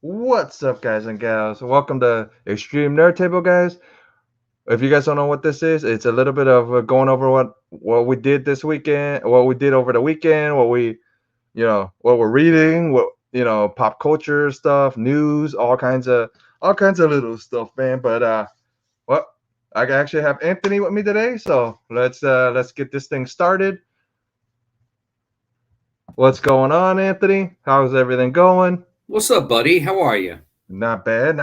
What's up, guys and gals? Welcome to Extreme Nerd Table, guys. If you guys don't know what this is, it's a little bit of going over what we did this weekend, what we did over the weekend, what we're reading, pop culture stuff, news, all kinds of little stuff, man. Well, I actually have Anthony with me today, so let's get this thing started. What's going on, Anthony? How's everything going? What's up, buddy? How are you? Not bad,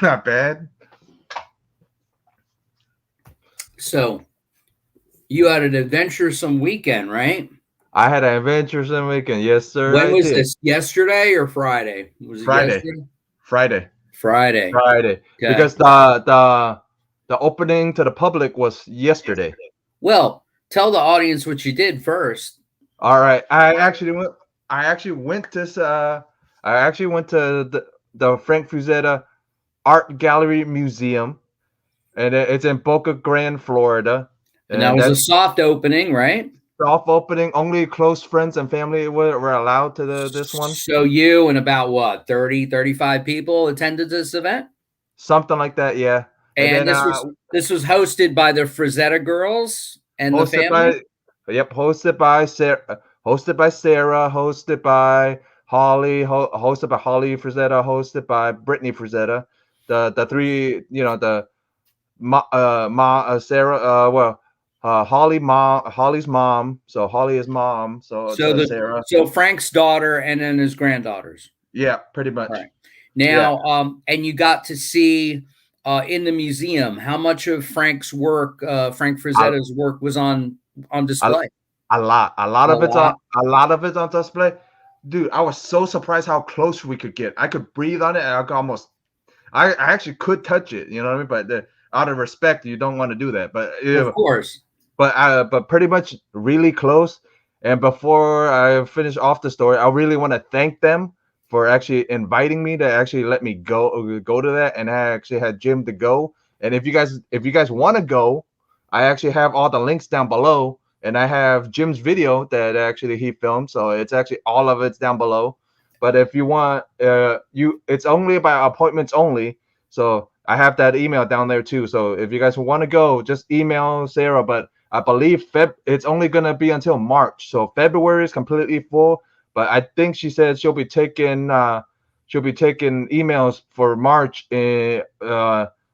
not bad. So, you had an adventuresome weekend, right? I had an adventuresome weekend. Yes, sir, When I was did. this? Yesterday or Friday? Was it Friday, yesterday? Friday, Friday. Friday. Okay. Because the opening to the public was yesterday. Well, tell the audience what you did first. All right. I actually went to the Frank Frazetta Art Gallery Museum, and it's in Boca Grande, Florida. And that And was a that's soft opening, right? soft opening. Only close friends and family were allowed to this one. So you and about what, 30, 35 people attended this event? Something like that, yeah. And And then this was hosted by the Frazetta girls and the hosted family? by hosted by Sarah, hosted by Holly, hosted by Holly Frazetta, hosted by Brittany Frazetta. The three, Sarah, Holly's mom, so Holly is mom, so So the Sarah. so Frank's daughter and then his granddaughters. Yeah, pretty much. Right. Yeah. Now, and you got to see in the museum how much of Frank's work, Frank A, Frazetta's work, was on a, display. a lot A of it's on lot. a lot of it's on display. Dude, I was so surprised how close we could get. I could breathe on it, and I could almost I actually could touch it, you know what I mean? But out of respect, you don't want to do that. But Of yeah, course. but pretty much really close. And before I finish off the story, I really want to thank them for actually inviting me to actually let me go to that, and I actually had Jim to go. And if you guys want to go, I actually have all the links down below, and I have Jim's video that actually he filmed, so it's actually all of it's down below. But if you want, it's only by appointments only. So I have that email down there too. So if you guys want to go, just email Sarah. But I believe it's only gonna be until March. So February is completely full. But I think she said she'll be taking emails for March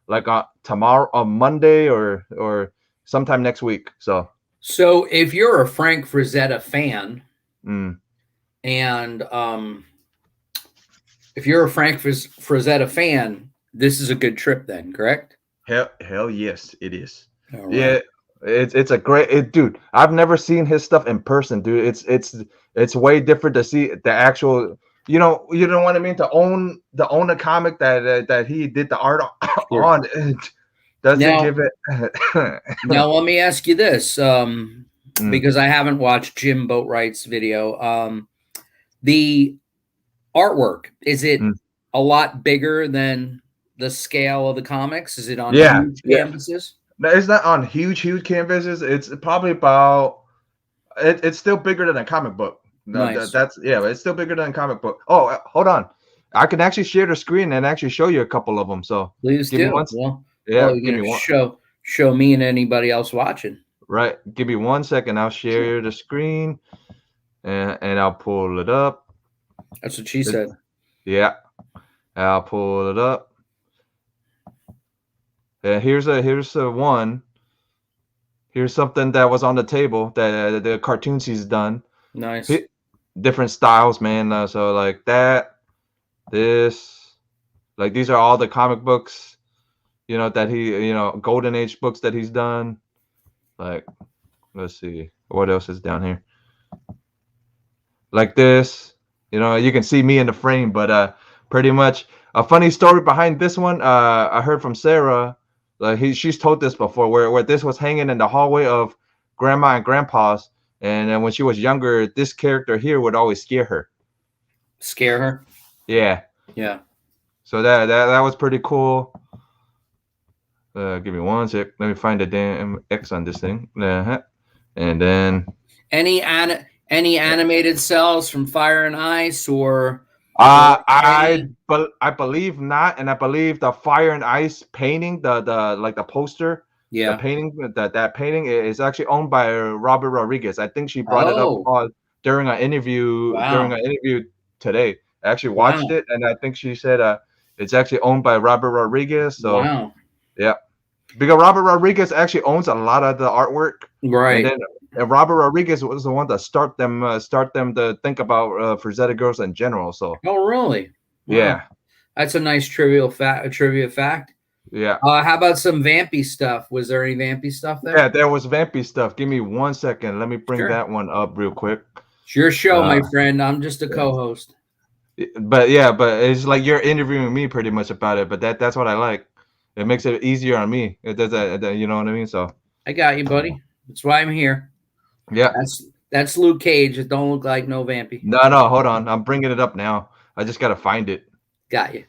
like tomorrow on Monday or sometime next week. So if you're a Frank Frazetta fan, Mm, and if you're a Frank Frazetta fan, this is a good trip then, correct? hell yes, it is. All right. Yeah, it's a dude. I've never seen his stuff in person, dude. It's way different to see the actual. You know what I mean. To own a comic that he did the art Sure. on. It doesn't Now, give it. now let me ask you this, Mm, because I haven't watched Jim Boatwright's video. The artwork, is it mm. a lot bigger than the scale of the comics? Is it on Yeah, huge yeah. canvases? No, it's not on huge canvases. It's probably about. It's still bigger than a comic book. No, Nice. that's yeah, but it's still bigger than a comic book. Oh, hold on. I can actually share the screen and actually show you a couple of them. So Please give me do. one. Well, Yeah, give you're me gonna one. show me and anybody else watching. Right, give me 1 second. I'll Sure. share the screen and I'll pull it up. That's what she It- said. yeah, I'll pull it up. Here's a one. Here's something that was on the table that the cartoons he's done. Nice. Different styles, man. So like that, this, like these are all the comic books, that golden age books that he's done. Like, let's see, what else is down here? Like this, you can see me in the frame, but pretty much a funny story behind this one. I heard from Sarah, like she's told this before, where this was hanging in the hallway of grandma and grandpa's, and then when she was younger, this character here would always scare her. Scare her? Yeah. Yeah. So that was pretty cool. Give me 1 sec. Let me find the damn X on this thing. And then Any animated cells from Fire and Ice or Or any? I believe not, and I believe the Fire and Ice painting, the like the poster, the Yeah. painting that painting is actually owned by Robert Rodriguez. I think she brought it up Oh, during an wow. interview today. I actually watched Wow. it, and I think she said it's actually owned by Robert Rodriguez. So Wow. yeah, because Robert Rodriguez actually owns a lot of the artwork, and Right. then Robert Rodriguez was the one that start them to think about Frazetta girls in general. So Oh, really? Wow. yeah, That's a nice trivial fact. A trivia fact. yeah, How about some vampy stuff? Was there any vampy stuff there? yeah. There was vampy stuff. Give me 1 second. Let me bring Sure. that one up real quick. It's your show, Uh, my friend. I'm just a yeah. co-host. But yeah, but it's like you're interviewing me pretty much about it. But that's what I like. It makes it easier on me. It does that. You know what I mean? So I got you, buddy. That's why I'm here. yeah. That's Luke Cage. It don't look like no vampy. No. Hold on. I'm bringing it up now. I just gotta find it. Got you.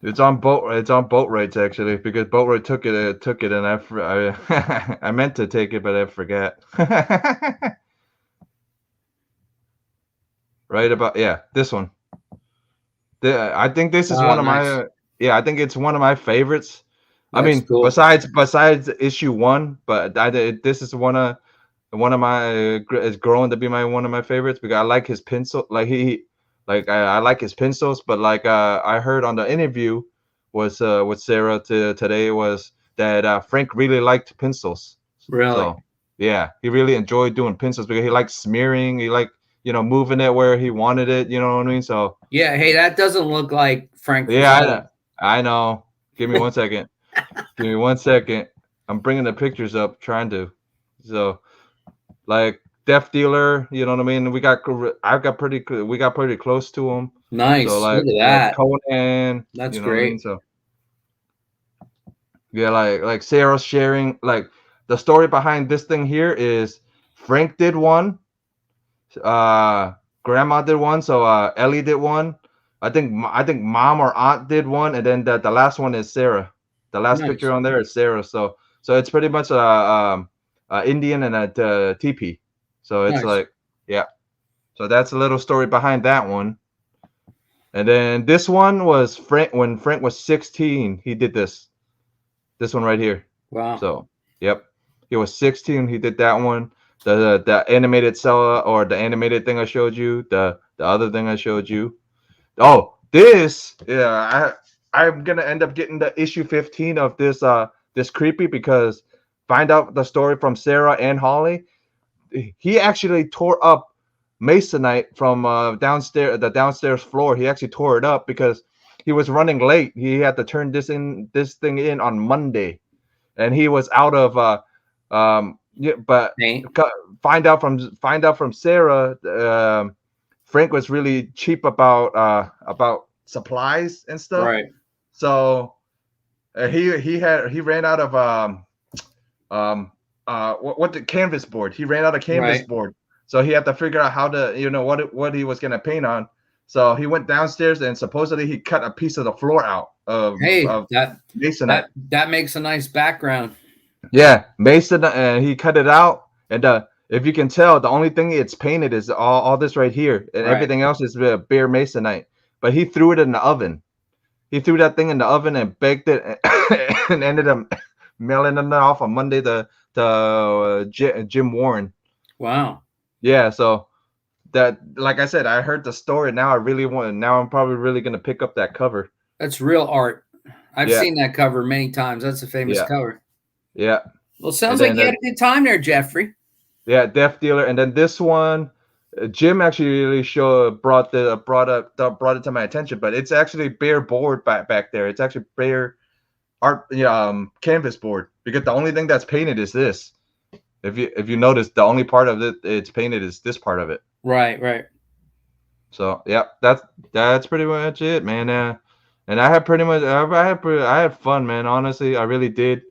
It's on boat. It's on boat rights actually, because boat right took it, and I meant to take it, but I forgot. Right about this one. I think this is Oh, one of nice. my I think it's one of my favorites. I That's mean, cool. besides issue one, but this is one of my is growing to be one of my favorites because I like his pencil. Like I like his pencils, but like I heard on the interview was with Sarah today was that Frank really liked pencils. Really. So yeah, he really enjoyed doing pencils because he liked smearing. He liked moving it where he wanted it. You know what I mean? So Yeah. Hey, that doesn't look like Frank yeah, Frazetta. I know. Give me 1 second. Give me 1 second. I'm bringing the pictures up, trying to. So like Death Dealer, you know what I mean? We got pretty close to him. So Nice. Look at that. Conan, That's you know what I mean? great. So yeah, like Sarah sharing like the story behind this thing here is Frank did one, uh grandma did one, so Ellie did one. I think mom or aunt did one, and then the last one is Sarah. The last picture Nice. on there is Sarah. So it's pretty much Indian and a teepee. So it's Nice. like yeah. So that's a little story behind that one. And then this one was Frank when Frank was 16. He did this one right here. Wow. So yep, he was 16. He did that one. The animated cell or the animated thing I showed you. The other thing I showed you. Oh, this I'm gonna end up getting the issue 15 of this creepy because find out the story from Sarah and Holly. He actually tore up masonite from the downstairs floor. He actually tore it up because he was running late. He had to turn this thing in on Monday, and he was out of yeah, but Paint. find out from Sarah. Frank was really cheap about supplies and stuff. Right. So he ran out of what the canvas board. He ran out of canvas Right. board, so he had to figure out how to what he was gonna paint on. So he went downstairs and supposedly he cut a piece of the floor out Hey, of that masonite. that makes a nice background. Yeah, mason, and he cut it out. And if you can tell, the only thing it's painted is all this right here, and Right. everything else is bare masonite. But he threw it in the oven. He threw that thing in the oven and baked it, and ended up mailing it off on Monday to Jim Warren. Wow. Yeah, so that, like I said, I heard the story. Now I really want. Now I'm probably really gonna pick up that cover. That's real art. I've Yeah, seen that cover many times. That's a famous yeah, cover. yeah. Well, And sounds like then you had a good time there, Jeffrey. yeah, Death Dealer, and then this one, Jim actually really brought it to my attention, but it's actually bare board back there. It's actually bare art, canvas board, because the only thing that's painted is this. If you notice, the only part of it it's painted is this part of it. Right. Right. So yeah, that's pretty much it, man. And I had pretty much I had fun, man. Honestly, I really did.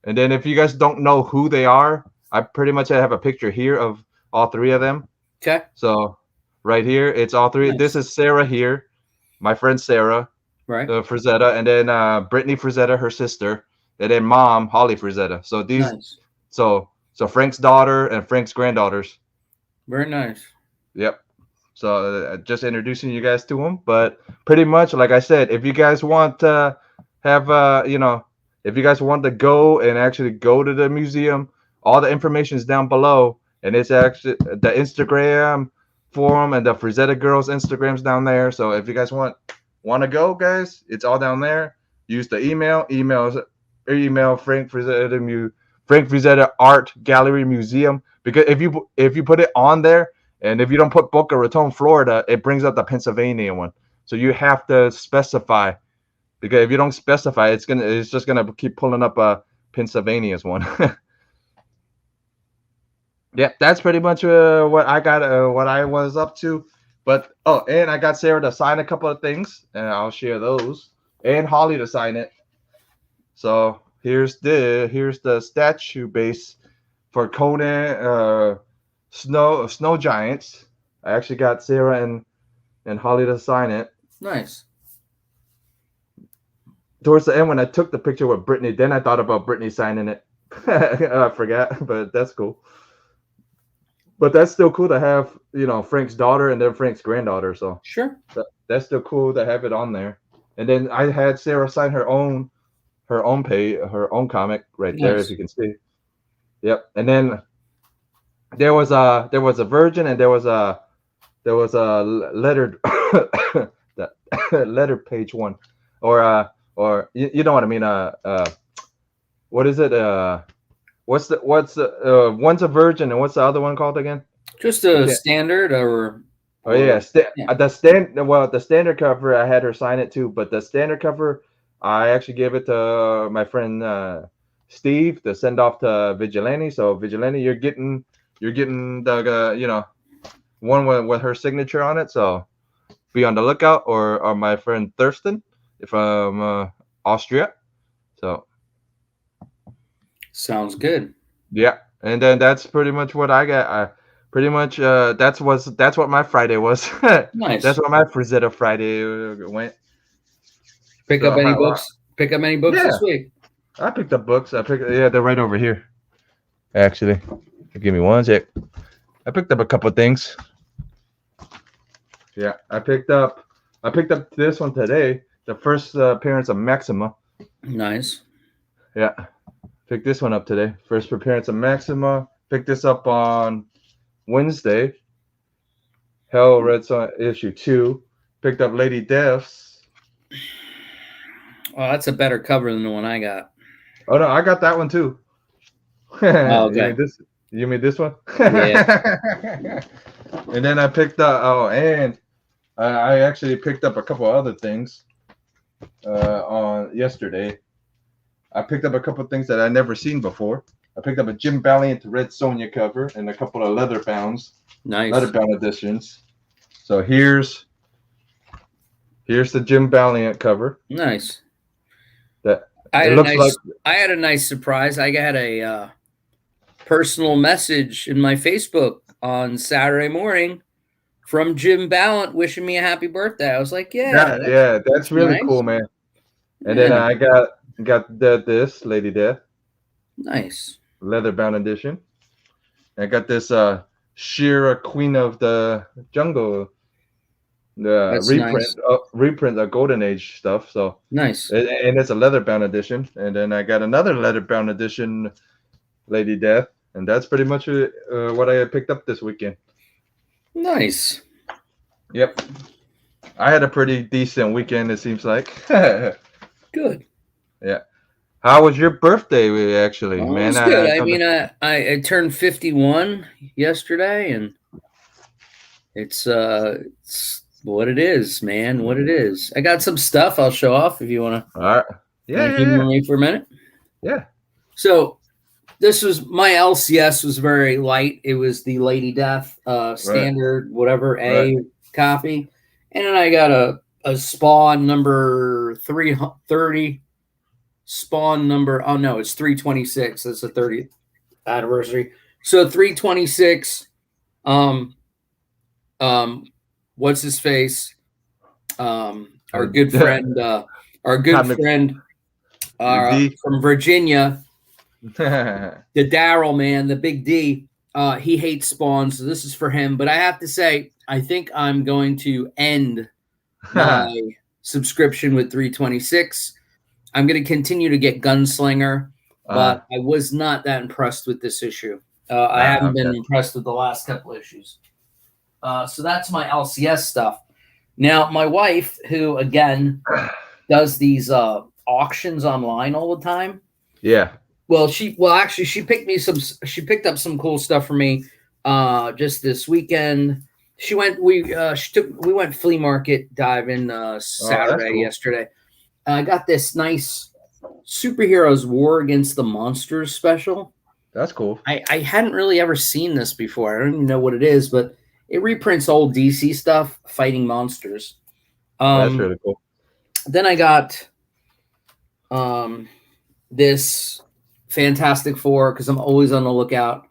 And then if you guys don't know who they are, I pretty much have a picture here of all three of them. Okay. So right here, it's all three. This Nice. is Sarah here, my friend Sarah, Right. Frazetta, and then Brittany Frazetta, her sister, and then mom Holly Frazetta. So Nice. so Frank's daughter and Frank's granddaughters. Very nice. Yep. So just introducing you guys to him, but pretty much like I said, if you guys want to have if you guys want to go and actually go to the museum, all the information is down below, and it's actually the Instagram forum and the Frazetta girls Instagrams down there. So if you guys want to go, guys, it's all down there. Use the email Frank Frazetta Art Gallery Museum, because if you put it on there, and if you don't put Boca Raton, Florida, it brings up the Pennsylvania one. So you have to specify, because if you don't specify, it's just gonna keep pulling up Pennsylvania's one. Yeah, that's pretty much what I got, what I was up to. But and I got Sarah to sign a couple of things, and I'll share those, and Holly to sign it. So here's the statue base for Conan Snow Giants. I actually got Sarah and Holly to sign it. Nice. Towards the end, when I took the picture with Brittany, then I thought about Brittany signing it. I forgot, but that's cool. But that's still cool to have, Frank's daughter and then Frank's granddaughter. So Sure. that's still cool to have it on there. And then I had Sarah sign her own comic right there, Nice. if you can see. Yep. And then there was a virgin, and there was a lettered that letter page one, or you know what I mean. What is it? What's the one's a virgin, and what's the other one called again? Just a standard, or Oh yeah, yeah. the standard cover I had her sign it too, but the standard cover I actually gave it to my friend Steve to send off to Vigilante. So Vigilante, you're getting the one with her signature on it. So be on the lookout, or my friend Thurston from Austria. So Sounds good. yeah, and then that's pretty much what I got. Pretty much that's what my Friday was. Nice. That's what my Frazetta Friday went. Pick So up any books? Pick up any books this week? I picked up books. They're right over here. Actually, give me one sec. I picked up a couple things. Yeah, I picked up this one today. The first appearance of Maxima. Nice. Yeah, picked this one up today. First appearance of Maxima. Picked this up on Wednesday. Hell Red Son issue 2. Picked up Lady Death's. Oh, that's a better cover than the one I got. Oh no, I got that one too. Oh, okay. You mean this one? Yeah. And then I picked up. I actually picked up a couple other things on yesterday. I picked up a couple things that I never seen before. I picked up a Jim Valiant Red Sonja cover and a couple of leather bound editions. So here's the Jim Valiant cover. Nice. I had a nice surprise. I got a personal message in my Facebook on Saturday morning from Jim Ballant wishing me a happy birthday. I was like, that's really nice. Cool, man. And then I got this Lady Death. Nice. Leather bound edition. I got this Shira Queen of the Jungle, the reprint of Golden Age stuff. So nice. And it's a leather bound edition. And then I got another leather bound edition, Lady Death. And that's pretty much what I picked up this weekend. Nice. Yep. I had a pretty decent weekend, it seems like. Good. Yeah. How was your birthday, actually, man? It was good. I turned 51 yesterday, and it's what it is, man. What it is. I got some stuff I'll show off if you want to. All right. Yeah. Keep me for a minute. Yeah. So this was my LCS was very light. It was the Lady Death standard, whatever, copy. And then I got a Spawn number 330. Spawn number, it's 326. That's the 30th anniversary. So 326. What's his face? Our good friend, from Virginia. The Daryl man, the big D. He hates Spawn, so this is for him. But I have to say, I think I'm going to end my subscription with 326. I'm going to continue to get Gunslinger, but I was not that impressed with this issue. I haven't been impressed with the last couple issues. So that's my LCS stuff. Now, my wife, who, again, does these auctions online all the time. Yeah. Well, she picked up some cool stuff for me just this weekend. We went flea market diving Saturday, cool. Yesterday. I got this nice Superheroes War Against the Monsters special. That's cool. I hadn't really ever seen this before. I don't even know what it is, but it reprints old DC stuff fighting monsters. That's really cool. Then I got this Fantastic Four, because I'm always on the lookout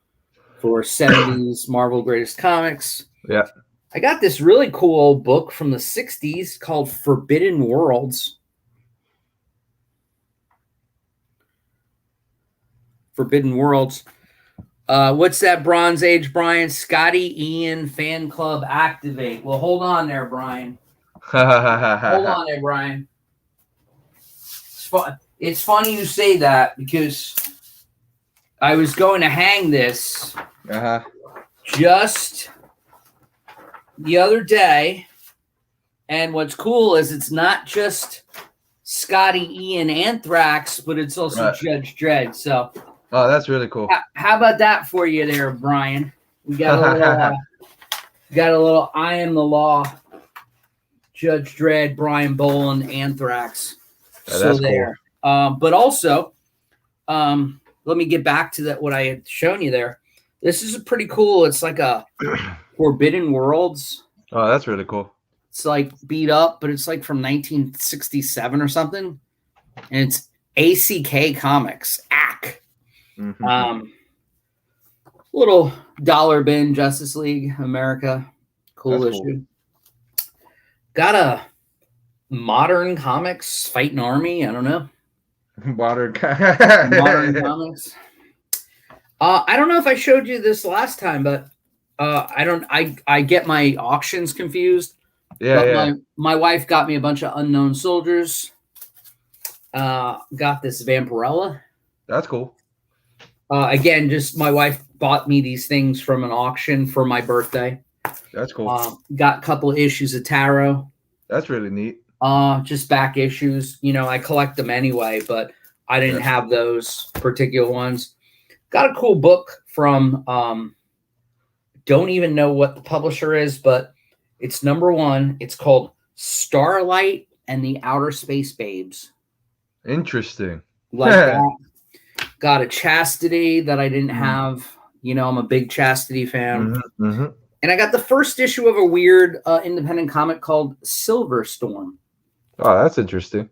for 70s Marvel Greatest Comics. Yeah. I got this really cool old book from the 60s called Forbidden Worlds. Forbidden Worlds. What's that Bronze Age, Brian? Scotty Ian Fan Club activate. Well, hold on there, Brian. Hold on there, Brian. It's funny you say that, because I was going to hang this just the other day, and what's cool is it's not just Scotty Ian Anthrax, but it's also Judge Dredd. So, that's really cool. How about that for you there, Brian? We got a little I Am the Law, Judge Dredd, Brian Boland, Anthrax. So there. Cool. But also, let me get back to that. What I had shown you there. This is pretty cool. It's like a Forbidden Worlds. Oh, that's really cool. It's like beat up, but it's like from 1967 or something. And it's ACK Comics. ACK. Mm-hmm. Little dollar bin, Justice League America. Cool that's issue. Cool. Got a Modern Comics Fighting Army. I don't know. Modern Comics. I don't know if I showed you this last time, but I get my auctions confused. Yeah, My wife got me a bunch of Unknown Soldiers. Got this Vampirella. That's cool. Again, just my wife bought me these things from an auction for my birthday. That's cool. Got a couple of issues of Tarot. That's really neat. Just back issues. You know, I collect them anyway, but I didn't have those particular ones. Got a cool book from don't even know what the publisher is, but it's #1. It's called Starlight and the Outer Space Babes. Interesting. Like that. Got a Chastity that I didn't have. You know, I'm a big Chastity fan. Mm-hmm, mm-hmm. And I got the first issue of a weird independent comic called Silver Storm. Oh, that's interesting.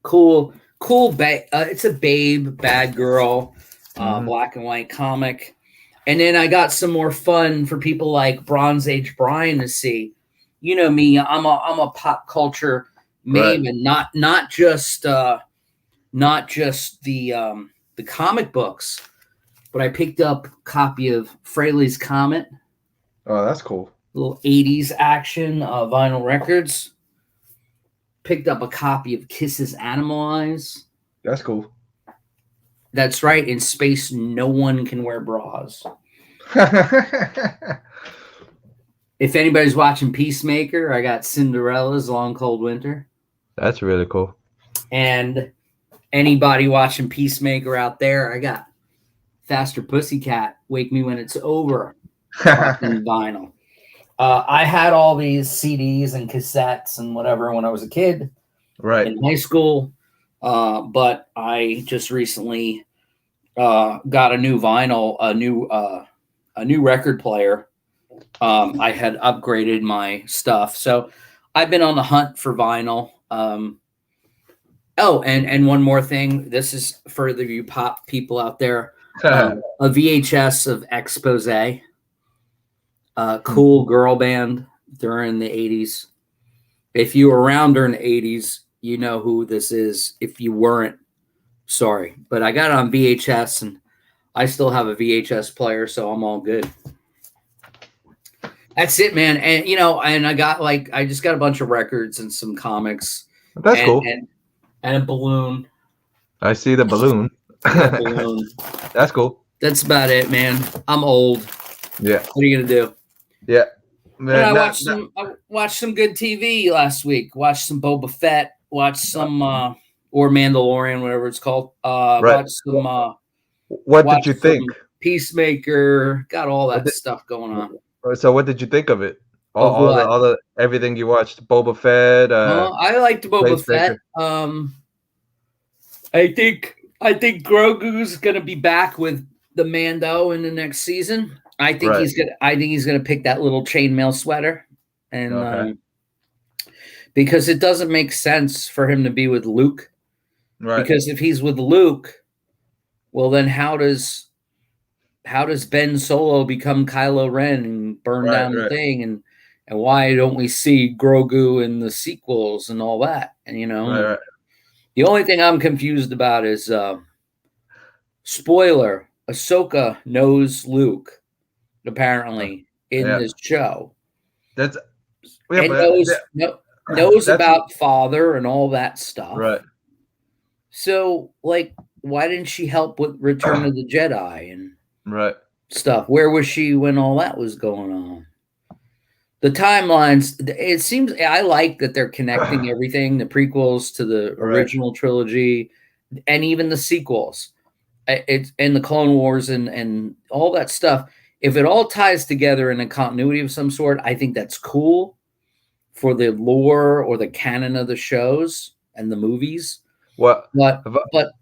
Cool. It's a babe, bad girl, black and white comic. And then I got some more fun for people like Bronze Age Brian to see. You know me, I'm a pop culture maven, not just the comic books, but I picked up a copy of Fraley's Comet. Oh, that's cool. Little 80s action, vinyl records. Picked up a copy of Kiss's Animalize. That's cool. That's right. In space, no one can wear bras. If anybody's watching Peacemaker, I got Cinderella's Long Cold Winter. That's really cool. And anybody watching Peacemaker out there, I got Faster Pussycat, Wake Me When It's Over. In vinyl. I had all these CDs and cassettes and whatever when I was a kid, in high school. But I just recently got a new vinyl, a new record player. I had upgraded my stuff, so I've been on the hunt for vinyl. And one more thing. This is for the you pop people out there. A VHS of Expose. Cool girl band during the 80s. If you were around during the 80s, you know who this is. If you weren't, sorry. But I got it on VHS, and I still have a VHS player, so I'm all good. That's it, man. And and I just got a bunch of records and some comics. That's cool. And a balloon. I see the balloon. I got a balloon. That's cool. That's about it, man. I'm old. Yeah. What are you gonna do? Yeah. Man, I watched some good TV last week. Watched some Boba Fett. Watched some or Mandalorian, whatever it's called. Watched some. What did you think? Peacemaker. Got all that stuff going on. So what did you think of it? All the everything you watched, Boba Fett. I liked Boba Fett. I think Grogu's gonna be back with the Mando in the next season. I think he's gonna pick that little chainmail sweater, and because it doesn't make sense for him to be with Luke. Right. Because if he's with Luke, well, then how does Ben Solo become Kylo Ren and burn down the thing? And why don't we see Grogu in the sequels and all that? And the only thing I'm confused about is spoiler: Ahsoka knows Luke apparently in this show. That's knows about father and all that stuff. Right. So, like, why didn't she help with Return of the Jedi and stuff? Where was she when all that was going on? The timelines, it seems, I like that they're connecting everything, the prequels to the original trilogy, and even the sequels. And the Clone Wars and all that stuff. If it all ties together in a continuity of some sort, I think that's cool for the lore or the canon of the shows and the movies. But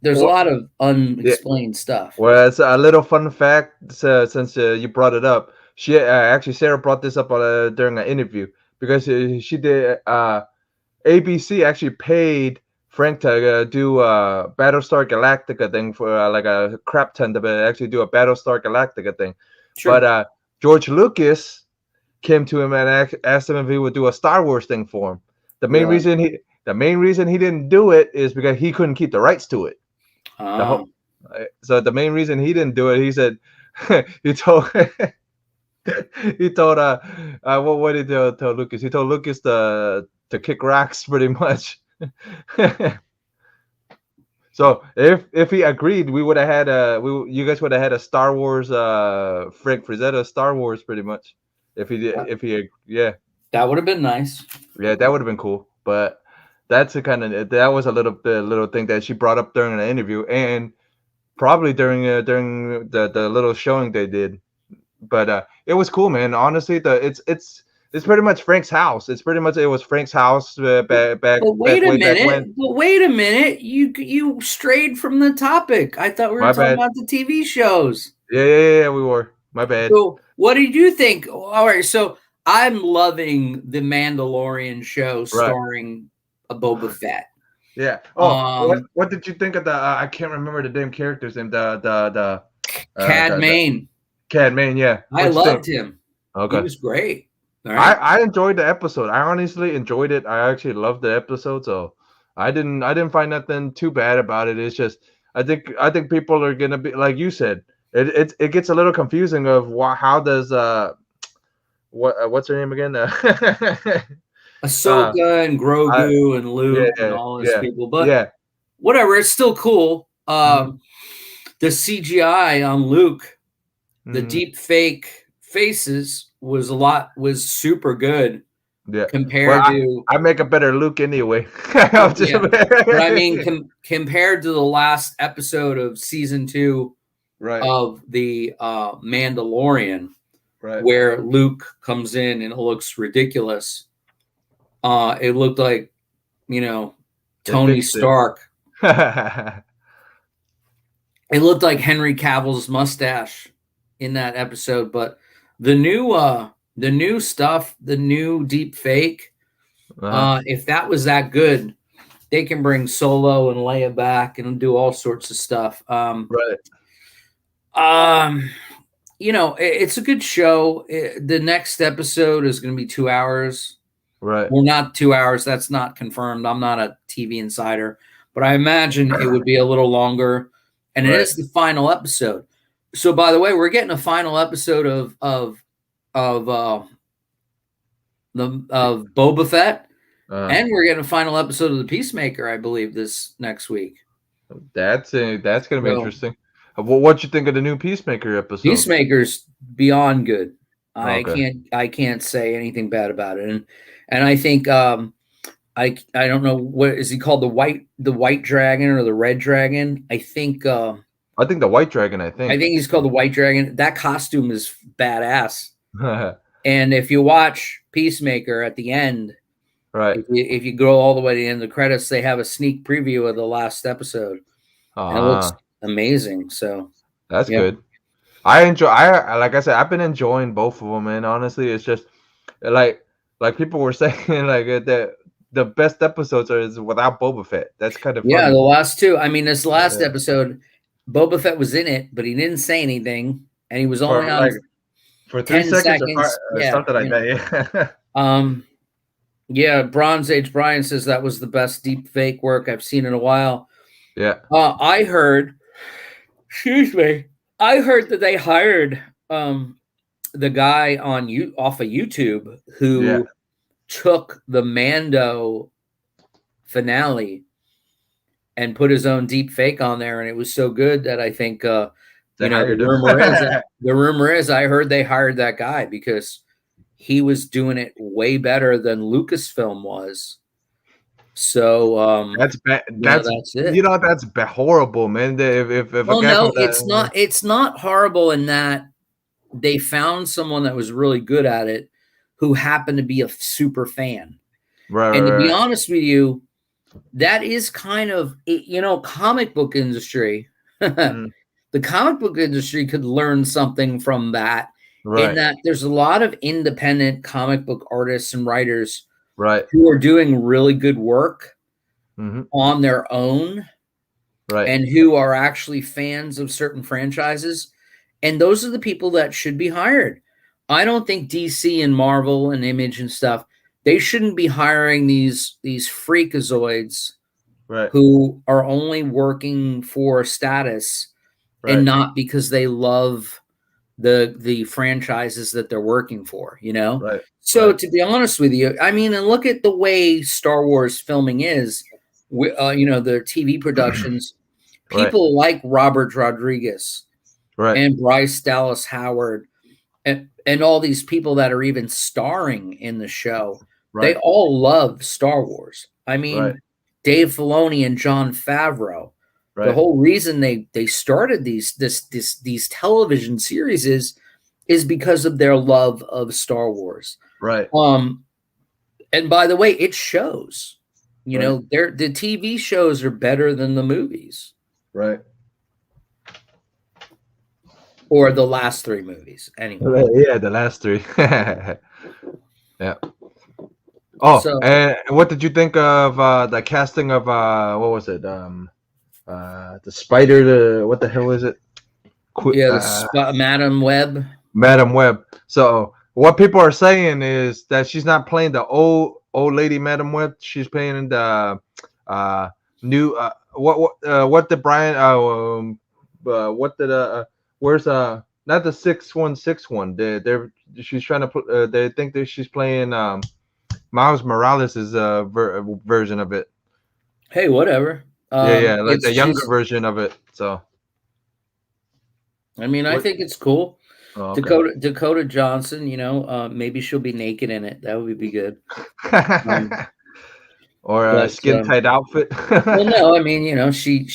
there's a lot of unexplained stuff. Well, it's a little fun fact since you brought it up. She actually Sarah brought this up during an interview because she did ABC actually paid Frank to do a Battlestar Galactica thing for like a crap ton to actually do a Battlestar Galactica thing. Sure. But George Lucas came to him and asked him if he would do a Star Wars thing for him. The main reason he didn't do it is because he couldn't keep the rights to it. So the main reason he didn't do it, he said, he told what did he tell Lucas? He told Lucas to kick rocks pretty much. So if he agreed, we would have had you guys would have had a Star Wars Frank Frazetta Star Wars pretty much. If he that would have been nice. Yeah, that would have been cool. But that's that was a little thing that she brought up during the interview and probably during the little showing they did. But it was cool, man. Honestly, it's pretty much Frank's house. It was Frank's house back. But wait a minute. You strayed from the topic. I thought we were talking about the TV shows. Yeah, we were. My bad. So what did you think? All right, so I'm loving the Mandalorian show starring a Boba Fett. Yeah. Oh, what did you think of the? I can't remember the damn character's name. The Cad Bane. Cad Bane, yeah. I loved him. Okay. He was great. Right. I enjoyed the episode. I honestly enjoyed it. I actually loved the episode, so I didn't find nothing too bad about it. It's just I think people are gonna be like you said. It gets a little confusing of how does what's her name again? Ahsoka and Grogu and Luke and all those people, but whatever. It's still cool. The CGI on Luke, the deep fake faces was super good. Yeah, compared to I make a better Luke anyway. But I mean, compared to the last episode of season 2 of the Mandalorian, where Luke comes in and it looks ridiculous. It looked like Tony Stark. It looked like Henry Cavill's mustache in that episode, but the new stuff, the new deep fake, if that was that good, they can bring Solo and Leia back and do all sorts of stuff. It's a good show. The next episode is going to be 2 hours. Right. Well, not 2 hours. That's not confirmed. I'm not a TV insider, but I imagine it would be a little longer. And it is the final episode. So, by the way, we're getting a final episode of Boba Fett, and we're getting a final episode of the Peacemaker, I believe, this next week. That's gonna be interesting. What you think of the new Peacemaker episode? Peacemaker's beyond good. Okay. I can't say anything bad about it, and I think I don't know, what is he called, the white dragon or the red dragon? I think the white dragon. I think he's called the white dragon. That costume is badass. And if you watch Peacemaker at the end, right, if you go all the way to the end of the credits, they have a sneak preview of the last episode, and it looks amazing. So that's good. I like I said, I've been enjoying both of them, and honestly, it's just like people were saying, like that the best episodes is without Boba Fett. That's kind of funny. Yeah, the last two. I mean, this last episode, Boba Fett was in it, but he didn't say anything, and he was only on for 3 seconds or something like that. Yeah. Yeah. Bronze Age Brian says that was the best deep fake work I've seen in a while. Yeah. I heard. Excuse me. I heard that they hired the guy off of YouTube who took the Mando finale and put his own deep fake on there, and it was so good that I think the rumor is I heard they hired that guy because he was doing it way better than Lucasfilm was. So that's bad. That's it. That's horrible, man. If no, it's not horrible in that they found someone that was really good at it who happened to be a super fan. Right. And to be honest with you, that is kind of, comic book industry. The comic book industry could learn something from that. Right. In that there's a lot of independent comic book artists and writers who are doing really good work on their own, and who are actually fans of certain franchises. And those are the people that should be hired. I don't think DC and Marvel and Image and stuff, they shouldn't be hiring these freakazoids who are only working for status and not because they love the franchises that they're working for, So to be honest with you, I mean, and look at the way Star Wars filming is, the TV productions, people like Robert Rodriguez and Bryce Dallas Howard and all these people that are even starring in the show, they all love Star Wars. I mean, Dave Filoni and Jon Favreau, the whole reason they started these television series is because of their love of Star Wars. Right. And by the way, it shows. The TV shows are better than the movies. Right. Or the last 3 movies, anyway. Yeah, the last 3. Yeah. Oh, and what did you think of the casting of what was it? The spider. What the hell is it? Madam Web. Madam Web. So what people are saying is that she's not playing the old lady Madam Web. She's playing the new. What did Brian? What did where's not the 6161? She's trying to put. They think that she's playing Miles Morales' version of it. Hey, whatever. Like the younger version of it. So, I mean, I think it's cool. Oh, okay. Dakota Johnson, maybe she'll be naked in it. That would be good. Or a skin tight outfit. Well, no, I mean, she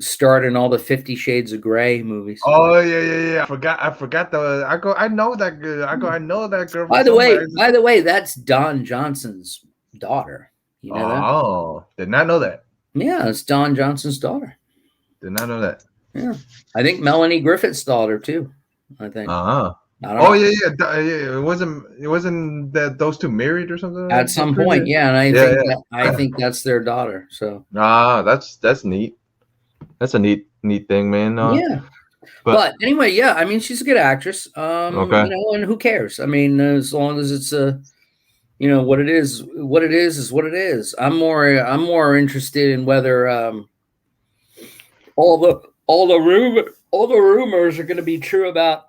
starred in all the 50 Shades of Grey movies. Oh yeah. I forgot I know that girl. I know that girl. By the way, that's Don Johnson's daughter. You know that? Oh, did not know that. Yeah, it's Don Johnson's daughter. Did not know that. Yeah, I think Melanie Griffith's daughter too. I think. I don't know. Yeah. It wasn't that those two married or something? At some point, yeah. And I think that's their daughter. So. That's neat. That's a neat thing, man. Yeah. But anyway, yeah. I mean, she's a good actress. Okay. And who cares? I mean, as long as it's what it is what it is. I'm more interested in whether all all the rumors are going to be true about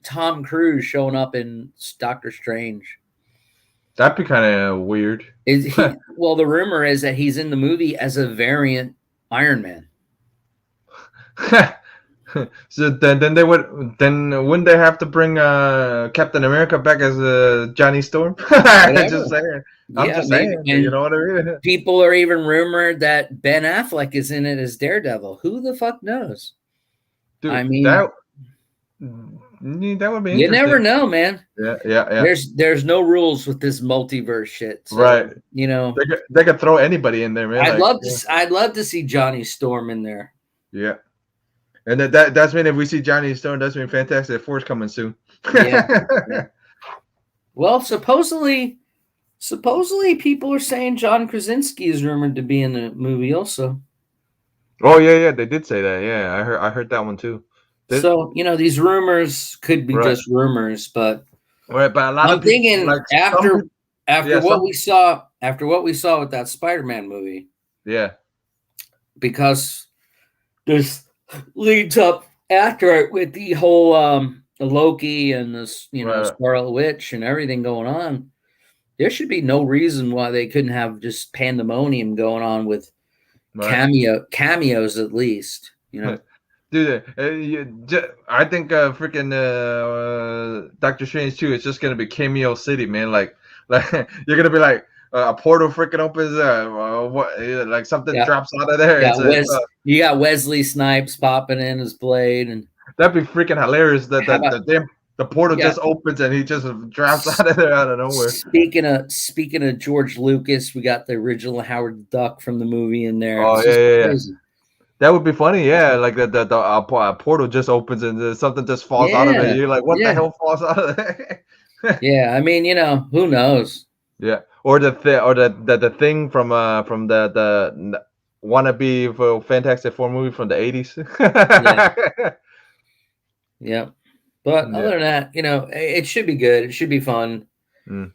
Tom Cruise showing up in Doctor Strange. That'd be kind of weird. Well, the rumor is that he's in the movie as a variant Iron Man. So then wouldn't they have to bring Captain America back as Johnny Storm? Just saying. I'm just saying. You know what I mean? People are even rumored that Ben Affleck is in it as Daredevil. Who the fuck knows? Dude, I mean, that would be interesting. You never know, man. Yeah. There's no rules with this multiverse shit. So, right. You know, they could throw anybody in there, man. I'd love to see Johnny Storm in there. Yeah. And that's mean if we see Johnny Storm, that's mean Fantastic Four's coming soon. Yeah. Well, supposedly people are saying John Krasinski is rumored to be in the movie also. Oh yeah, they did say that. Yeah, I heard that one too. So these rumors could be just rumors, but right. But a lot I'm of people, thinking like, after what we saw with that Spider-Man movie. Yeah. Because this leads up after it with the whole Loki and this Scarlet Witch and everything going on. There should be no reason why they couldn't have just pandemonium going on with cameos at least. Dude, I think freaking Doctor Strange 2 is just gonna be cameo city, man. Like you're gonna be like a portal freaking opens, like something drops out of there. You got Wesley Snipes popping in his blade, and that'd be freaking hilarious. The portal just opens and he just drops out of there out of nowhere. Speaking of George Lucas, we got the original Howard the Duck from the movie in there. Oh yeah. That would be funny, yeah. Like the portal just opens and something just falls out of it. You're like, what the hell falls out of there? Yeah, I mean, who knows? Yeah, or the thing from the wannabe for Fantastic Four movie from the 80s. Yeah. But other than that, it should be good. It should be fun. I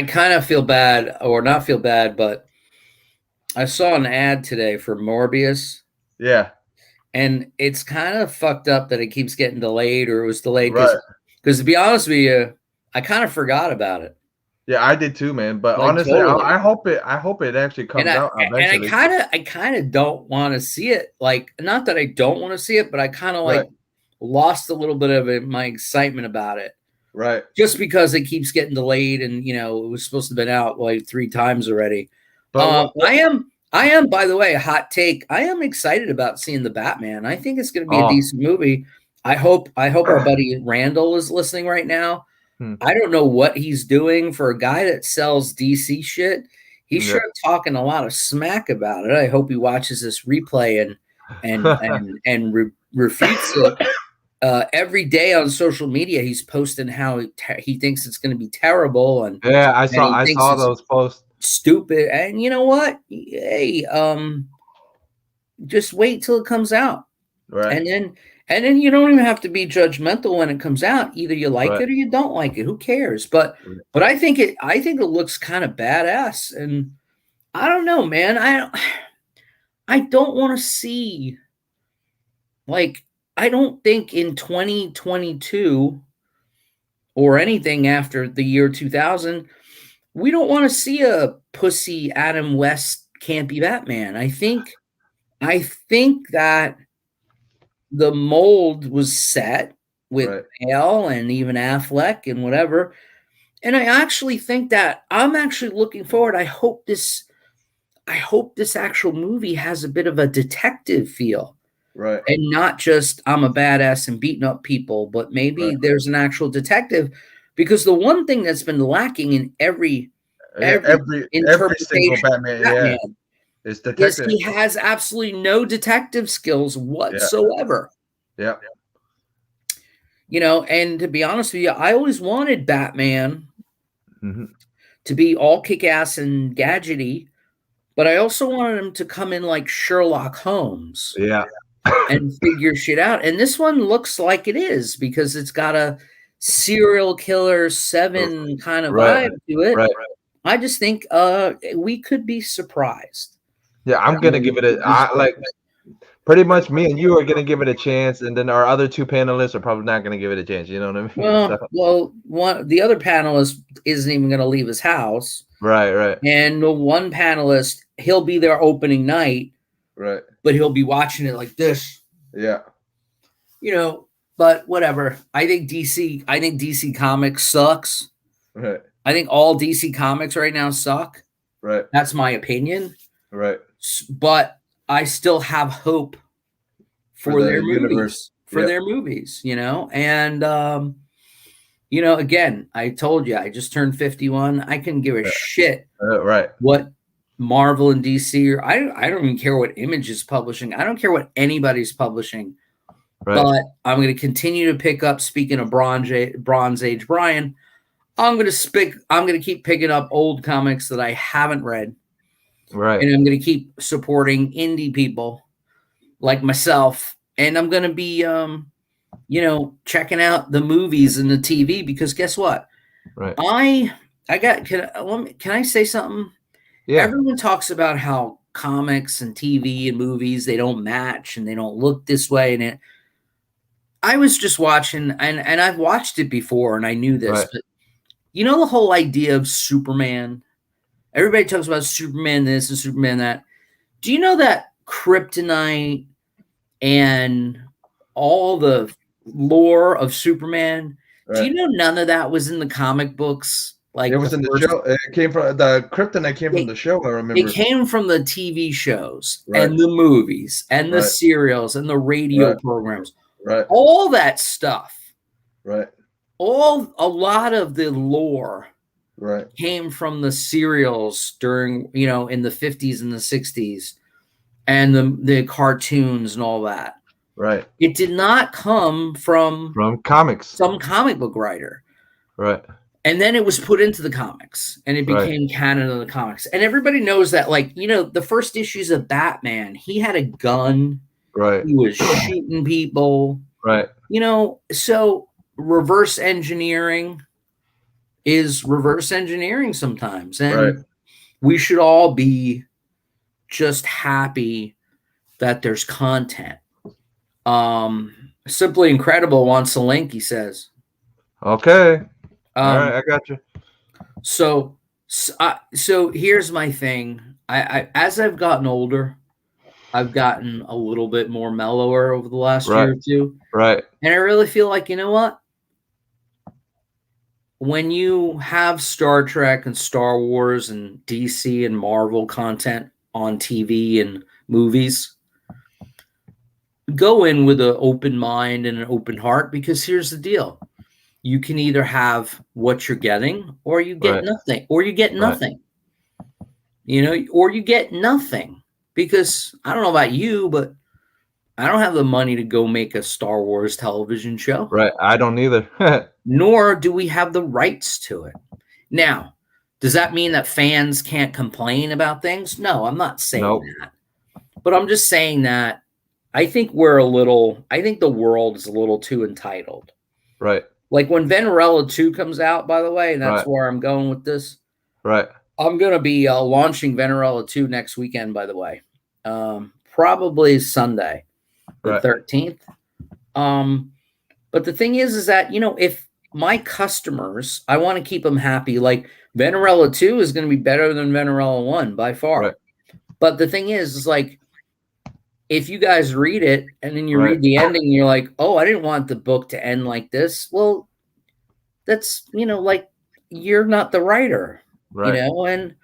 kind of feel bad, or not feel bad, but I saw an ad today for Morbius. Yeah. And it's kind of fucked up that it keeps getting delayed, or it was delayed because to be honest with you, I kind of forgot about it. Yeah, I did too, man. But honestly, totally. I hope it actually comes out eventually. And I kind of don't want to see it. Like, not that I don't want to see it, but I kind of lost a little bit of my excitement about it. Right. Just because it keeps getting delayed, and it was supposed to have been out like 3 times already. But I am, by the way, a hot take. I am excited about seeing the Batman. I think it's going to be a decent movie. I hope our buddy Randall is listening right now. I don't know what he's doing for a guy that sells DC shit. He's sure talking a lot of smack about it. I hope he watches this replay and refutes it. Every day on social media, he's posting how he thinks it's going to be terrible. And I saw those posts. Stupid. And you know what? Hey, just wait till it comes out. Right. And then you don't even have to be judgmental when it comes out. Either you like it or you don't like it. Who cares? But I think it looks kind of badass. And I don't know, man. I don't want to see, like, I don't think in 2022 or anything after the year 2000, we don't want to see a pussy Adam West campy Batman. I think that the mold was set with Bale and even Affleck and whatever. And I actually think that I'm actually looking forward. I hope this actual movie has a bit of a detective feel. Right. And not just I'm a badass and beating up people, but maybe there's an actual detective. Because the one thing that's been lacking in every single Batman is detective. He has absolutely no detective skills whatsoever. Yeah. And to be honest with you, I always wanted Batman to be all kick-ass and gadgety, but I also wanted him to come in like Sherlock Holmes. Yeah. And figure shit out. And this one looks like it is, because it's got a serial killer 7 kind of vibe to it. Right. I just think we could be surprised. Yeah, I'm gonna give it pretty much me and you are gonna give it a chance, and then our other two panelists are probably not gonna give it a chance. You know what I mean? The other panelist isn't even going to leave his house. Right. And the one panelist, he'll be there opening night. Right. But he'll be watching it like this. Yeah. But whatever. I think DC Comics sucks. Right. I think all DC Comics right now suck. Right. That's my opinion. Right. But I still have hope for their universe. movies, and again, I told you I just turned 51. I couldn't give a shit what Marvel and DC I don't even care what Image is publishing. I don't care what anybody's publishing. Right. But I'm going to continue to pick up, speaking of Bronze Age Brian, I'm going to keep picking up old comics that I haven't read. Right. And I'm going to keep supporting indie people like myself. And I'm going to be, checking out the movies and the TV, because guess what? Right. Can I say something? Yeah. Everyone talks about how comics and TV and movies, they don't match and they don't look this way. And I was just watching, and I've watched it before and I knew this, right. But the whole idea of Superman, everybody talks about Superman this and Superman that. Do you know that kryptonite and all the lore of Superman, right. Do you know none of that was in the comic books? Like, it was in the show. It came from the kryptonite from the show. I remember it came from the TV shows, right. And the movies and the, right. Serials and the radio, right. Programs, right? All that stuff, right? A lot of the lore, right, came from the serials during in the 50s and the 60s, and the cartoons and all that. Right. It did not come from comics. Some comic book writer. Right. And then it was put into the comics, and it became canon of the comics. And everybody knows that, the first issues of Batman, he had a gun. Right. He was shooting people. Right. So reverse engineering is reverse engineering sometimes. And right. We should all be just happy that there's content. Simply Incredible wants a link, he says. Okay. All right, I got you. So here's my thing. I as I've gotten older, I've gotten a little bit more mellower over the last right. year or two. Right. And I really feel like, you know what? When you have Star Trek and Star Wars and DC and Marvel content on TV and movies, go in with an open mind and an open heart, because here's the deal. You can either have what you're getting, or you get right. nothing, or you get nothing, right. Or you get nothing, because I don't know about you, but I don't have the money to go make a Star Wars television show. Right. I don't either. Nor do we have the rights to it. Now, does that mean that fans can't complain about things? No, I'm not saying that. But I'm just saying that I think the world is a little too entitled. Right. Like when Venerella 2 comes out, by the way, and that's right. Where I'm going with this. Right. I'm going to be launching Venerella 2 next weekend, by the way. Probably Sunday, the 13th. But the thing is that, if my customers, I want to keep them happy. Like Venerella 2 is going to be better than Venerella 1 by far. Right. But the thing is like, if you guys read it and then you right. read the ending and you're like, oh, I didn't want the book to end like this. Well, that's, like you're not the writer, right. And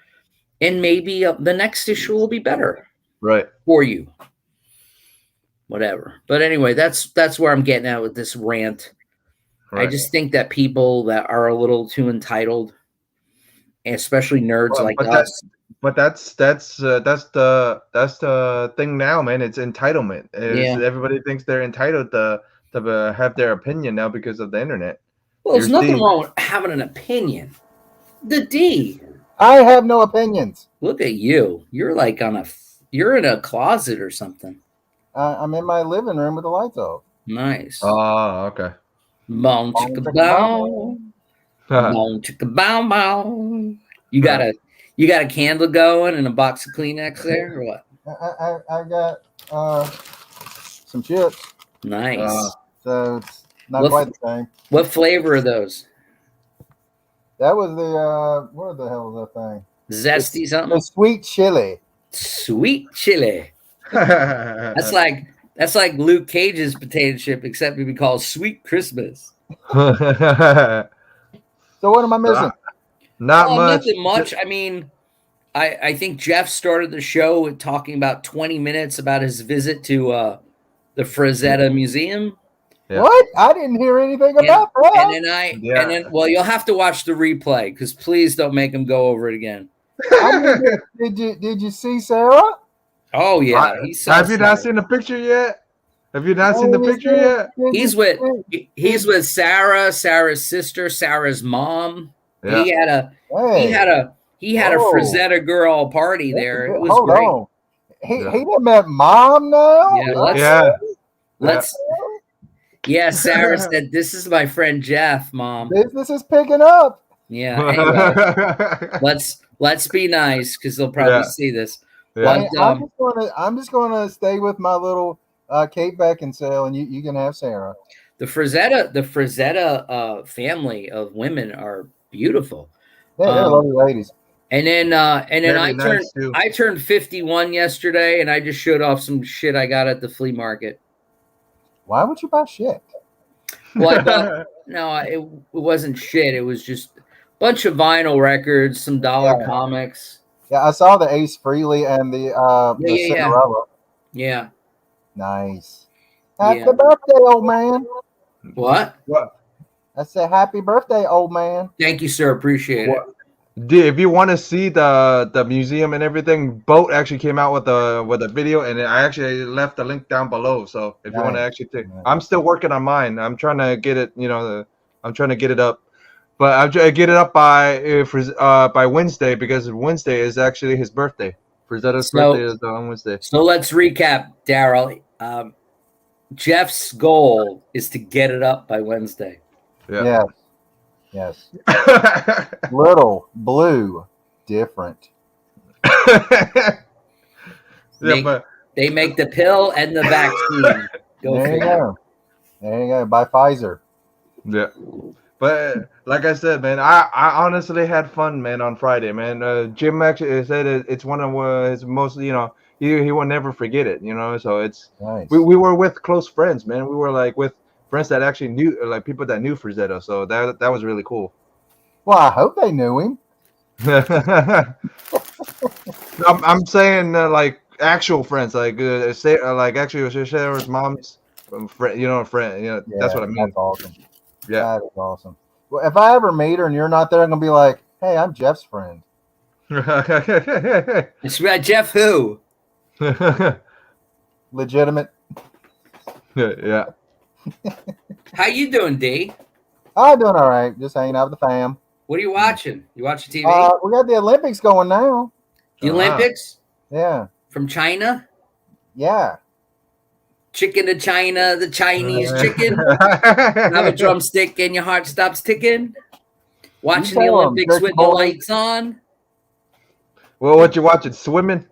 maybe the next issue will be better right. for you. Whatever. But anyway, that's where I'm getting at with this rant. Right. I just think that people that are a little too entitled, especially nerds like us. But that's the thing now, man. It's entitlement. Everybody thinks they're entitled to have their opinion now because of the internet. Well, there's nothing wrong with having an opinion. The D. I have no opinions. Look at you. You're like you're in a closet or something. I'm in my living room with the lights off. Nice. Oh, okay. Boom, chicka bow. Boom, chicka bow bow. You got a candle going and a box of Kleenex there, or what? I got some chips, Nice. so it's not quite the same. What flavor are those? That was the what the hell was that thing? Zesty The something? sweet chili. Sweet chili. That's like Luke Cage's potato chip, except it'd be called Sweet Christmas. So what am I missing? Not much. Nothing much. I mean, I think Jeff started the show with talking about 20 minutes about his visit to the Frazetta Museum. Yeah. What? I didn't hear anything about that. And then well, you'll have to watch the replay because please don't make him go over it again. I mean, did you see Sarah? Oh yeah, have you not seen the picture yet? Have you not seen the picture yet? He's with Sarah, Sarah's sister, Sarah's mom. Yeah. He had a Frazetta girl party there. It was Hold great. on. He done met mom now? Yeah, Sarah said, "This is my friend Jeff, Mom." Business is picking up. Yeah. Anyway, let's be nice because they'll probably see this. Yeah. But, I'm just gonna stay with my little Kate Beckinsale, and you can have Sarah. The Frazetta family of women are beautiful. They're lovely ladies. And then I turned 51 yesterday, and I just showed off some shit I got at the flea market. Why would you buy shit? Well, it wasn't shit. It was just a bunch of vinyl records, some dollar comics. Yeah, I saw the Ace Frehley and the Cinderella. Yeah. Nice. Happy birthday, old man. What? I said, happy birthday, old man. Thank you, sir. Appreciate it. If you want to see the museum and everything, Boat actually came out with a video, and I actually left the link down below. So if you want to actually take, I'm still working on mine. I'm trying to get it, I'm trying to get it up, but I'll get it up by Wednesday because Wednesday is actually his birthday. Frazetta's birthday is on Wednesday. So let's recap, Daryl. Jeff's goal is to get it up by Wednesday. Yeah. Yes. Little, blue, different. They make the pill and the vaccine. There you go. By Pfizer. Yeah. But like I said, man, I honestly had fun, man, on Friday, man. Jim actually said it's one of his most, he will never forget it, So it's nice. We were with close friends, man. We were like with friends that actually knew, like people that knew Frazetta, so that was really cool. Well, I hope they knew him. I'm saying like actual friends, like actually Sarah's mom's friend, friend. That's what I mean. That's awesome. Yeah, that is awesome. Well, if I ever meet her and you're not there, I'm gonna be like, "Hey, I'm Jeff's friend." It's Jeff who? Legitimate. Yeah. How you doing, D? I'm doing all right. Just hanging out with the fam. What are you watching? You watching TV? We got the Olympics going now. The Olympics? Yeah. From China? Yeah. Chicken to China, the Chinese chicken. Have a drumstick and your heart stops ticking. Watching the Olympics with the lights on. Well, what you watching? Swimming?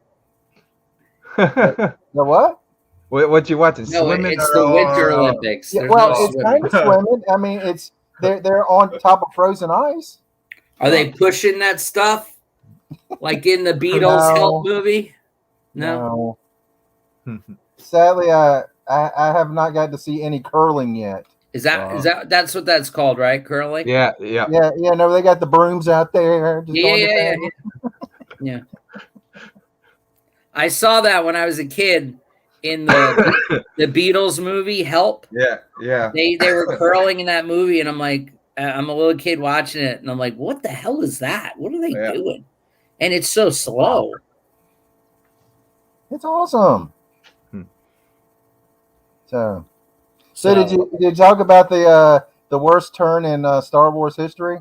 The what? What you watching? No, swimming? It's the Winter Olympics. Yeah, it's kind of swimming. I mean, they're on top of frozen ice. Are they pushing that stuff like in the Beatles Help movie? No. Sadly, I have not got to see any curling yet. That's what that's called, right? Curling? Yeah. No, they got the brooms out there. Yeah. I saw that when I was a kid in the Beatles movie Help. Yeah. They were curling in that movie, and I'm like, I'm a little kid watching it, and I'm like, what the hell is that? What are they doing? And it's so slow. It's awesome. So did you talk about the worst turn in Star Wars history?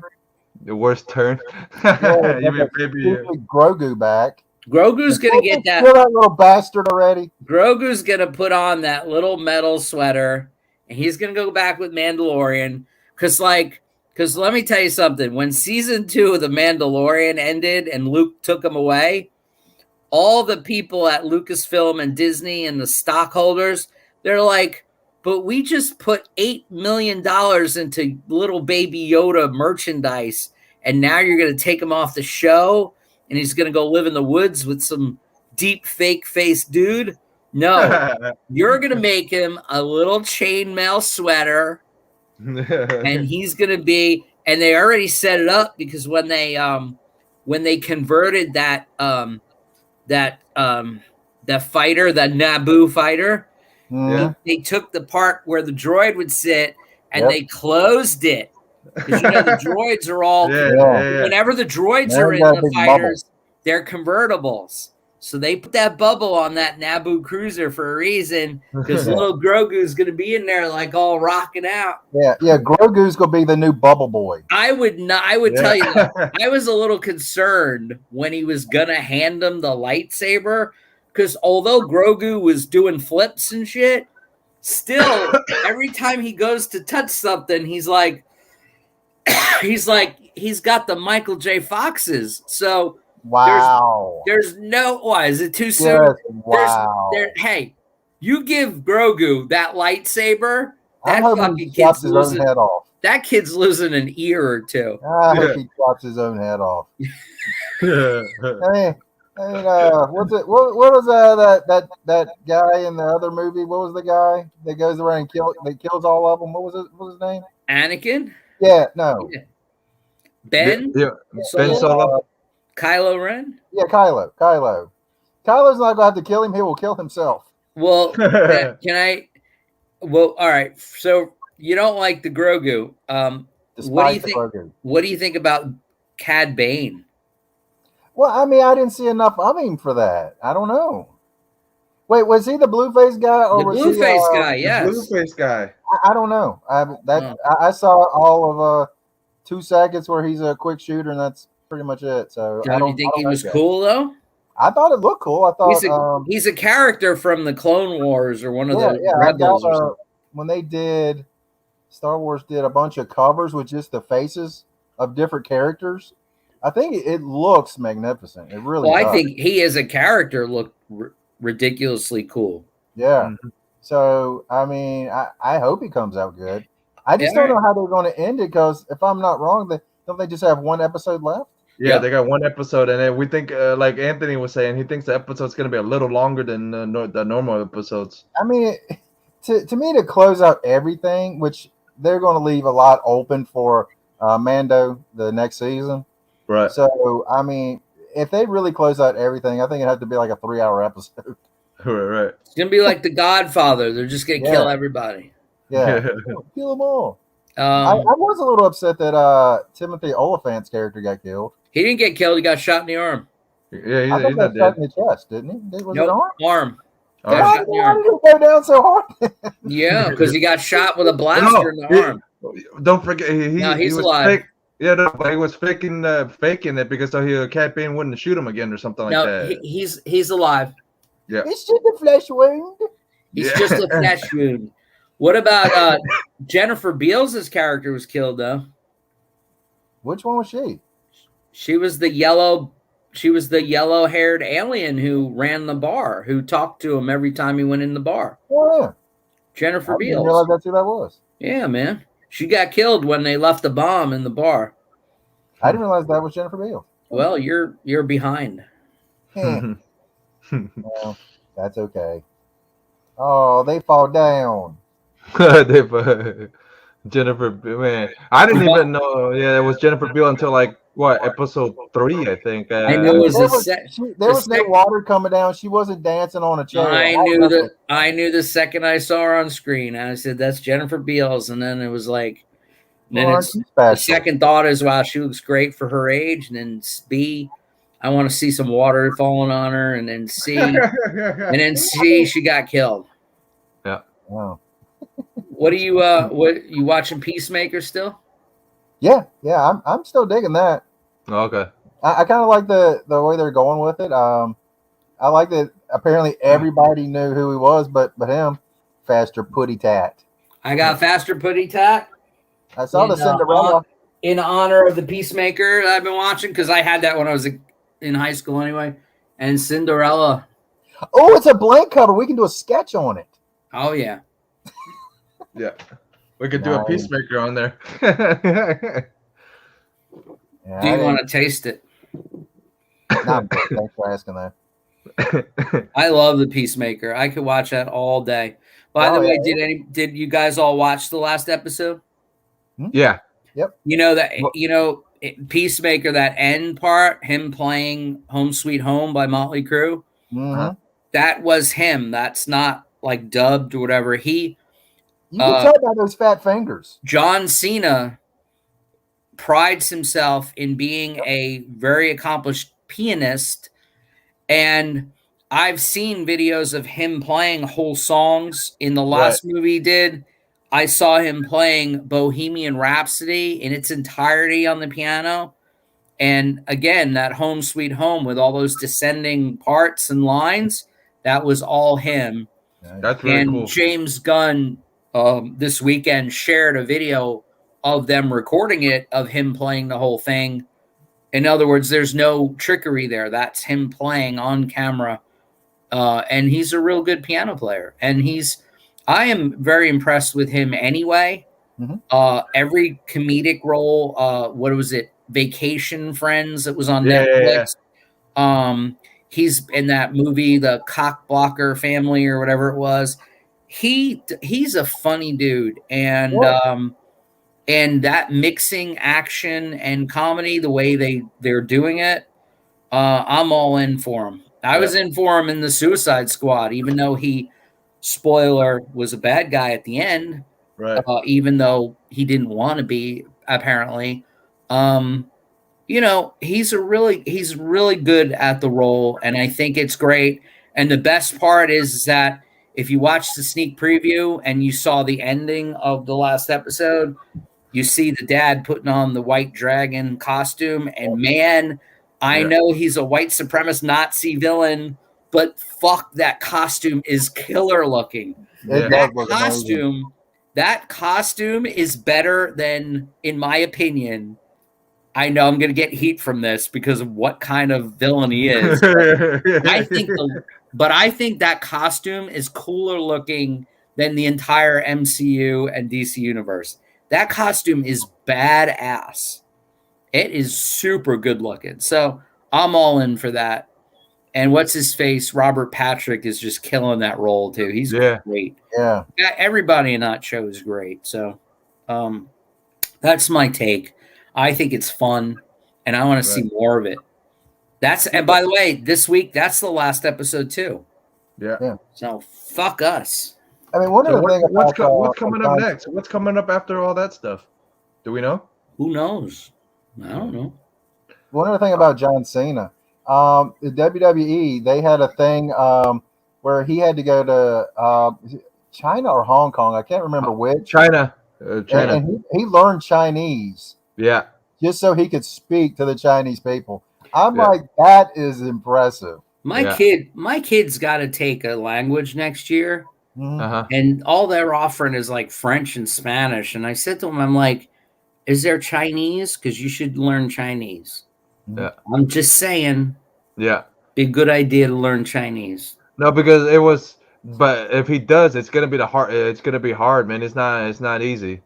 The worst turn? You mean Grogu back. Grogu's gonna get that. You're that little bastard already. Grogu's gonna put on that little metal sweater, and he's gonna go back with Mandalorian. Because let me tell you something. When season 2 of The Mandalorian ended and Luke took him away, all the people at Lucasfilm and Disney and the stockholders, they're like, but we just put $8 million into little baby Yoda merchandise, and now you're going to take him off the show, and he's going to go live in the woods with some deep fake face dude. No, you're going to make him a little chainmail sweater, and he's going to be, and they already set it up because when they converted that fighter, that Naboo fighter, they took the part where the droid would sit and they closed it. Because the droids are all whenever the droids are in the fighters, they're convertibles. So they put that bubble on that Naboo cruiser for a reason, because little Grogu's going to be in there like all rocking out. Yeah, Grogu's going to be the new Bubble Boy. I would tell you that. I was a little concerned when he was going to hand him the lightsaber, because although Grogu was doing flips and shit, still every time he goes to touch something, he's like he's got the Michael J. Foxes. So wow, there's no why is it too soon? Wow. Hey, you give Grogu that lightsaber, that fucking kid's losing head off. That kid's losing an ear or two. I hope he chops his own head off. Hey, what's it? What was that guy in the other movie? What was the guy that goes around and kills all of them? What was his name? Anakin? Yeah, no. Ben? Ben Solo. Kylo Ren? Yeah, Kylo. Kylo's not going to have to kill him. He will kill himself. Well, well, all right. So you don't like the Grogu. What do you think? Grogu. What do you think about Cad Bane? Well, I mean, I didn't see enough of him for that. I don't know. Wait, was he the blue-faced guy? Or the blue-faced guy, yes. The blue-faced guy. I don't know. I saw all of 2 seconds where he's a quick shooter, and that's pretty much it. So don't you think he was cool though? I thought it looked cool. I thought he's a character from the Clone Wars or one of the Rebels or something. When they did Star Wars did a bunch of covers with just the faces of different characters. I think it looks magnificent. It really does. I think he as a character looked ridiculously cool. Yeah. Mm-hmm. So, I mean, I hope he comes out good. I just don't know how they're going to end it, because if I'm not wrong, don't they just have 1 episode left? Yeah, they got 1 episode, and then we think, like Anthony was saying, he thinks the episode's going to be a little longer than the normal episodes. I mean, to me, to close out everything, which they're going to leave a lot open for Mando the next season. Right. So, I mean, if they really close out everything, I think it'd have to be like a 3-hour episode. Right. It's going to be like The Godfather. They're just going to kill everybody. Yeah. Kill them all. I was a little upset that Timothy Oliphant's character got killed. He didn't get killed. He got shot in the arm. Yeah, he's not dead. Shot in the chest, didn't he? Was it arm? Why did it go down so hard? Yeah, because he got shot with a blaster in the arm. Don't forget, he's was alive. But he was faking it because so Cad Bane wouldn't shoot him again or something like that. No, he's alive. Yeah, it's just a flesh wound. He's just a flesh wound. What about Jennifer Beals' character was killed though? Which one was she? She was the yellow-haired alien who ran the bar, who talked to him every time he went in the bar. Oh yeah, Jennifer Beals. I didn't realize that's who that was. Yeah, man. She got killed when they left the bomb in the bar. I didn't realize that was Jennifer Beals. Well, you're behind. Well, that's okay. Oh, they fall down. Jennifer, man, I didn't even know. Yeah, it was Jennifer Beal until like episode 3, I think. I knew it was there was no water coming down. She wasn't dancing on a chair. I knew the second I saw her on screen. I said, "That's Jennifer Beals," and then it was like, the second thought is, "Wow, she looks great for her age." And then B, I want to see some water falling on her, and then C, she got killed. Yeah. Wow. What you watching Peacemaker still? Yeah, I'm still digging that. Okay. I kind of like the way they're going with it. I like that apparently everybody knew who he was, but him, Faster Putty Tat. I got Faster Putty Tat. I saw the Cinderella. In honor of the Peacemaker that I've been watching, because I had that when I was in high school anyway. And Cinderella. Oh, it's a blank cover. We can do a sketch on it. Oh yeah. Yeah. We could do a Peacemaker on there. Yeah, Do you want to taste it? Nah, thanks for asking that. I love the Peacemaker. I could watch that all day. By the way, did you guys all watch the last episode? Yeah. Yep. You know that Peacemaker, that end part, him playing "Home Sweet Home" by Motley Crue. Mm-hmm. That was him. That's not like dubbed or whatever. You can tell by those fat fingers. John Cena prides himself in being a very accomplished pianist, and I've seen videos of him playing whole songs. In the last movie he did, I saw him playing Bohemian Rhapsody in its entirety on the piano. And again, that Home Sweet Home with all those descending parts and lines, that was all him. That's really cool. James Gunn this weekend shared a video of them recording it, of him playing the whole thing. In other words, there's no trickery there. That's him playing on camera. And he's a real good piano player. And I am very impressed with him anyway. Mm-hmm. Every comedic role, what was it? Vacation Friends that was on Netflix. Yeah. He's in that movie, The Cock Blocker Family or whatever it was. He's a funny dude. And and that mixing action and comedy, the way they're doing it, I'm all in for him. I was in for him in the Suicide Squad, even though he, spoiler, was a bad guy at the end. Right. Even though he didn't want to be, apparently. He's really good at the role, and I think it's great. And the best part is that if you watch the sneak preview and you saw the ending of the last episode, you see the dad putting on the white dragon costume, and man, I know he's a white supremacist Nazi villain, but fuck, that costume is killer looking. Yeah. That costume is better than, in my opinion, I know I'm going to get heat from this because of what kind of villain he is. But I think that costume is cooler looking than the entire MCU and DC universe. That costume is badass. It is super good looking. So I'm all in for that. And what's his face? Robert Patrick is just killing that role too. He's great. Yeah. Everybody in that show is great. So that's my take. I think it's fun, and I want to see more of it. And by the way, this week, that's the last episode too. Yeah. So fuck us. I mean, one of the things what's coming up next? What's coming up after all that stuff? Do we know? Who knows? I don't know. One other thing about John Cena, the WWE, they had a thing where he had to go to China or Hong Kong. I can't remember which. China. And he learned Chinese. Yeah. Just so he could speak to the Chinese people. I'm like, that is impressive. My kid's got to take a language next year. And all they're offering is like French and Spanish. And I said to him, I'm like, is there Chinese? Because you should learn Chinese. Yeah. I'm just saying. Yeah. Be a good idea to learn Chinese. No, because but if he does, it's gonna be hard, man. It's not easy.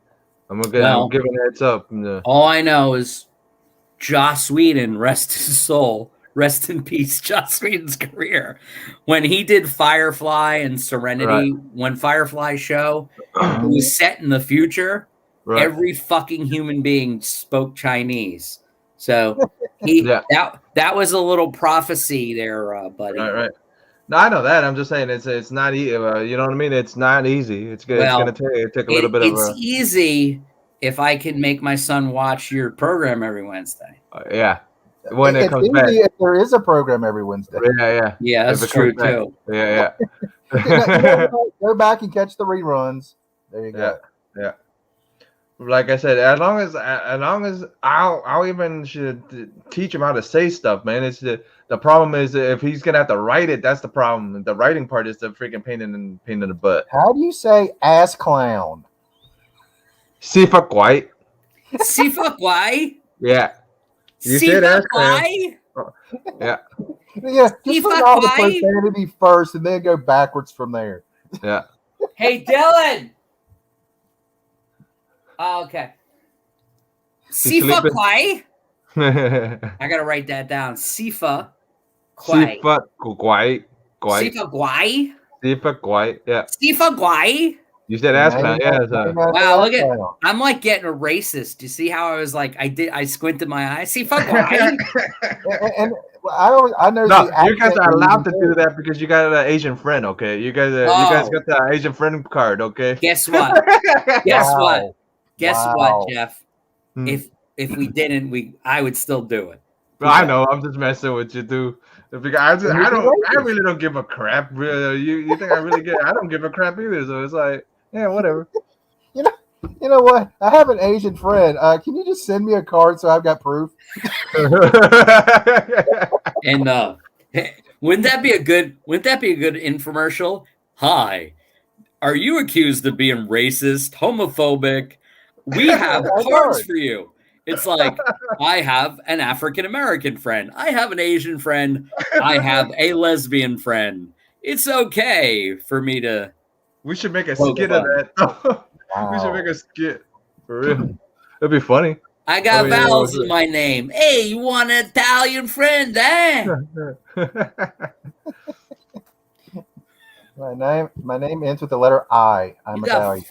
I'm giving a heads up. All I know is Joss Whedon, rest his soul. Rest in peace, Joss Whedon's career. When he did Firefly and Serenity, when Firefly show was set in the future, every fucking human being spoke Chinese. So that was a little prophecy there, buddy. Right. No, I know that. I'm just saying it's not easy. You know what I mean? It's not easy. It's going to take a little bit of. It's easy if I can make my son watch your program every Wednesday. Yeah. When it comes back, if there is a program every Wednesday. Yeah, that's true too. Yeah. Go back and catch the reruns. There you go. Yeah. Like I said, as long as I'll even should teach him how to say stuff, man. It's the problem is if he's gonna have to write it, that's the problem. The writing part is the freaking pain in the butt. How do you say ass clown? Si fuck white. Si fuck why? Yeah. You said ass clown. Yeah. Yeah, just put all the profanity first and then go backwards from there. Yeah. Hey, Dylan. Oh, okay. Sifa Kwai. I gotta write that down. Sifa Kwai. Sifa Kwai. Sifa Kwai. Sifa Kwai. Yeah. Sifa Kwai. You said ass clown. Yeah. Wow, look at. I'm like getting a racist. You see how I was like, I squinted my eyes. Sifa Kwai. And I know. No, you guys are allowed to do that because you got an Asian friend. Okay, you guys got the Asian friend card. Okay. Guess what? Guess what? Guess what, Jeff? If we didn't, I would still do it. Well, I know. I'm just messing with you, dude. I really don't give a crap. You think I really get? I don't give a crap either. So it's like, yeah, whatever. You know what? I have an Asian friend. Can you just send me a card so I've got proof? And wouldn't that be a good infomercial? Hi, are you accused of being racist, homophobic? We have cards for you. It's like, I have an African American friend. I have an Asian friend. I have a lesbian friend. It's okay for me to. We should make a skit of that. Wow. We should make a skit for real. That'd be funny. I got vowels in my name. Hey, you want an Italian friend, eh? My name ends with the letter I. I'm Italian.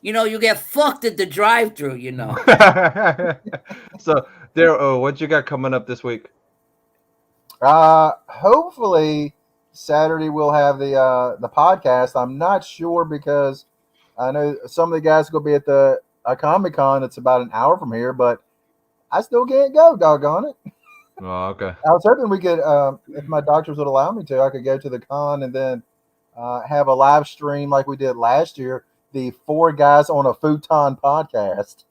You get fucked at the drive-thru, So, Daryl, what you got coming up this week? Hopefully Saturday we'll have the podcast. I'm not sure because I know some of the guys will be at the Comic-Con. It's about an hour from here, but I still can't go, doggone it. Oh, okay. I was hoping we could, if my doctors would allow me to, I could go to the con and then have a live stream like we did last year, the 4 Guys on a Futon podcast.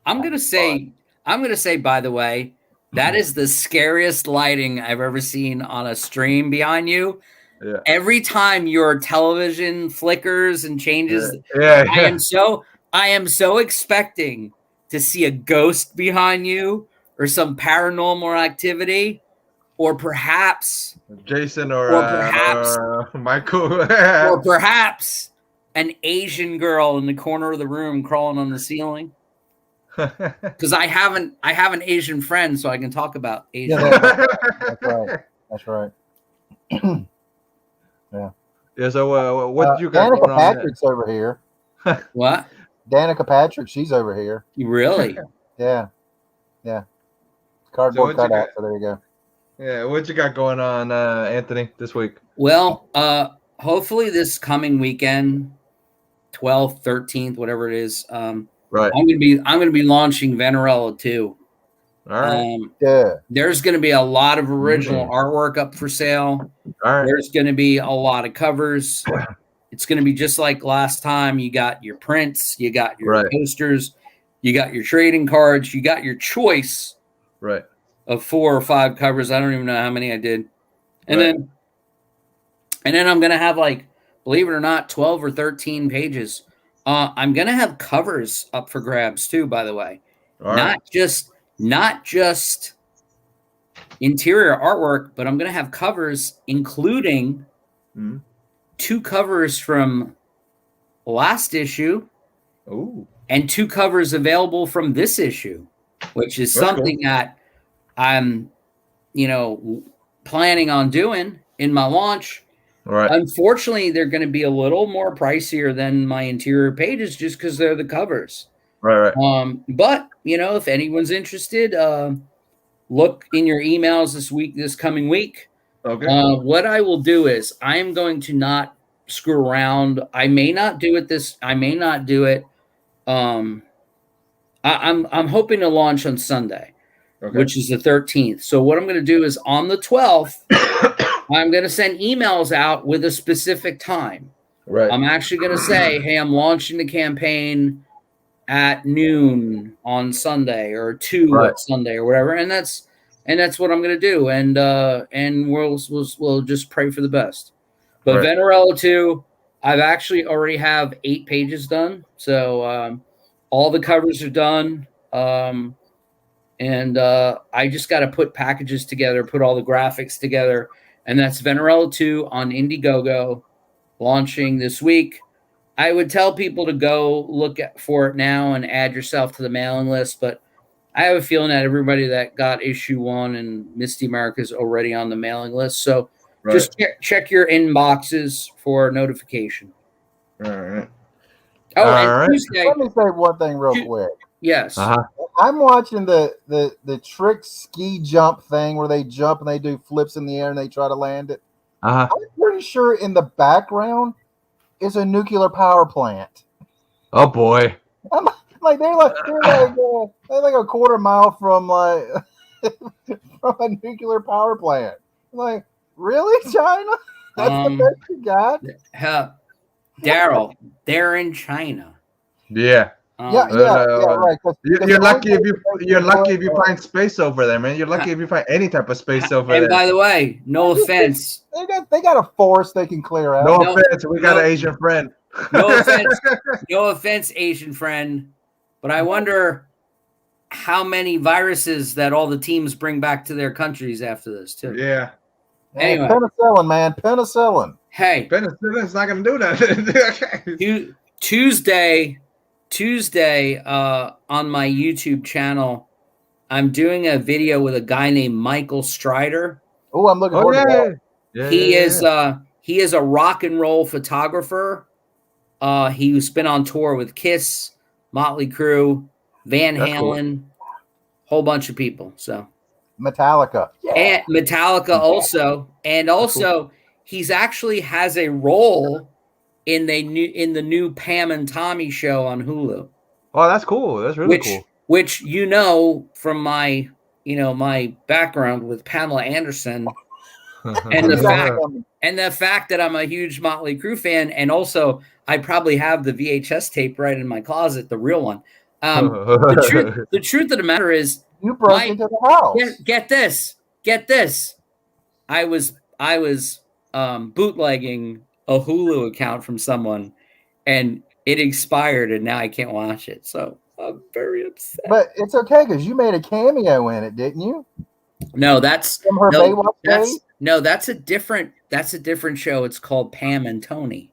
I'm gonna say, by the way, that is the scariest lighting I've ever seen on a stream behind you. Yeah. Every time your television flickers and changes, I am so expecting to see a ghost behind you or some paranormal activity, or perhaps Jason or perhaps Michael, or perhaps an Asian girl in the corner of the room crawling on the ceiling. Because I have an Asian friend, so I can talk about Asian. Yeah, that's right. Yeah. Yeah. So, what you got Danica going on? Patrick's over here. What? Danica Patrick, she's over here. Really? Yeah. Cardboard cutout. So there you go. Yeah. What you got going on, Anthony, this week? Well, hopefully this coming weekend, 12th, 13th, whatever it is. Right. I'm gonna be launching Venerella 2. All right. There's gonna be a lot of original artwork up for sale. All right. There's gonna be a lot of covers. It's gonna be just like last time. You got your prints, you got your posters, you got your trading cards, you got your choice of 4 or 5 covers. I don't even know how many I did. And then I'm gonna have, like, believe it or not, 12 or 13 pages. I'm gonna have covers up for grabs too, by the way. Not just interior artwork, but I'm gonna have covers, including 2 covers from last issue. Ooh. And 2 covers available from this issue, which is something that I'm, planning on doing in my launch. Right. Unfortunately, they're going to be a little more pricier than my interior pages just because they're the covers. Right. But, if anyone's interested, look in your emails this coming week. Okay. What I will do is I am going to not screw around. I may not do it. I may not do it. I'm hoping to launch on Sunday, which is the 13th. So what I'm going to do is on the 12th, I'm going to send emails out with a specific time. Right. I'm actually going to say, hey, I'm launching the campaign at noon on Sunday or 2 at Sunday or whatever. And that's what I'm going to do. And we'll just pray for the best. But Venerella 2, I've actually already have 8 pages done. So all the covers are done. And and I just got to put packages together, put all the graphics together, and that's Venerella 2 on Indiegogo, launching this week. I would tell people to go look for it now and add yourself to the mailing list, but I have a feeling that everybody that got issue 1 and Misty America is already on the mailing list. So just check your inboxes for notification. All right. Oh, and Tuesday. Let me say one thing real quick. Yes. I'm watching the trick ski jump thing where they jump and they do flips in the air and they try to land it. I'm pretty sure in the background is a nuclear power plant. Oh boy! I'm like they're like a quarter mile from from a nuclear power plant. I'm like, really, China? That's the best you got? Daryl, they're in China. Yeah. Right. You're lucky if you find space over there, man. You're lucky if you find any type of space over there. And by the way, no offense, they got a forest they can clear out. No offense, we got an Asian friend. No offense, Asian friend, but I wonder how many viruses that all the teams bring back to their countries after this too. Yeah. Anyway, penicillin, man, penicillin. Hey, penicillin's not gonna do that. Tuesday, on my YouTube channel, I'm doing a video with a guy named Michael Strider. Oh, I'm looking forward to that. He is a rock and roll photographer. He's been on tour with Kiss, Motley Crue, Van Halen, whole bunch of people. So Metallica. And Metallica also. And also he's actually has a role in the new Pam and Tommy show on Hulu. Oh, that's cool. That's really cool. Which from my my background with Pamela Anderson and the fact that I'm a huge Motley Crue fan, and also I probably have the VHS tape right in my closet, the real one. The truth of the matter is, you broke into the house. Get this. I was bootlegging a Hulu account from someone, and it expired, and now I can't watch it. So I'm very upset. But it's okay because you made a cameo in it, didn't you? No, that's from her Baywatch days? No, that's a different show. It's called Pam and Tony.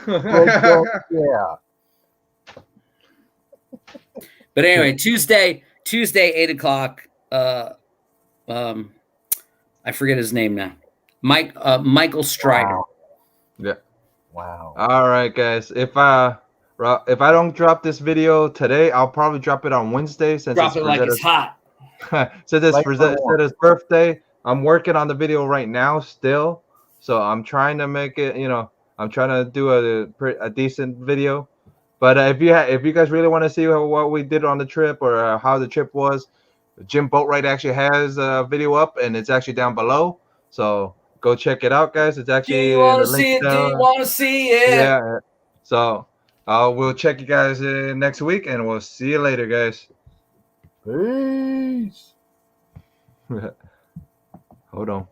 Yeah. But anyway, Tuesday, 8:00. I forget his name now. Michael Strider. Wow. Yeah. Wow. All right, guys. If I don't drop this video today, I'll probably drop it on Wednesday. Since drop it like it's hot. Since it's Frazetta's birthday, I'm working on the video right now still. So I'm trying to make it. I'm trying to do a decent video. But if you guys really want to see what we did on the trip or how the trip was, Jim Boatwright actually has a video up, and it's actually down below. So go check it out, guys. It's actually. Do you want to see it? Do you want to see it? Yeah. So we'll check you guys next week, and we'll see you later, guys. Peace. Hold on.